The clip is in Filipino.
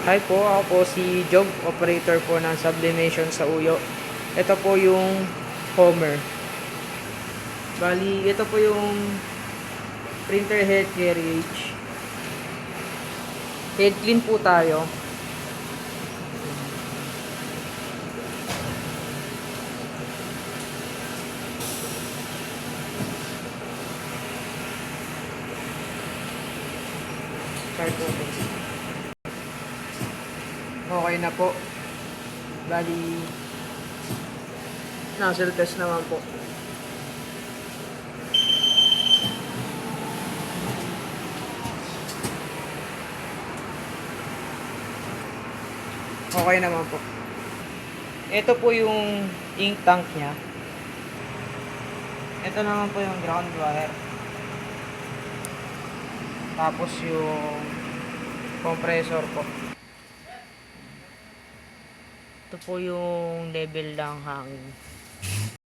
Hi po, ako po si Jog, operator po ng sublimation sa Uyo. Ito po yung Homer. Bali, ito po yung printer head carriage. Head clean po tayo. Start po. Okay na po. Bali, nozzle test naman po. Okay naman po. Ito po yung ink tank niya. Ito naman po yung ground wire. Tapos yung compressor po. Ito po yung level ng hangin.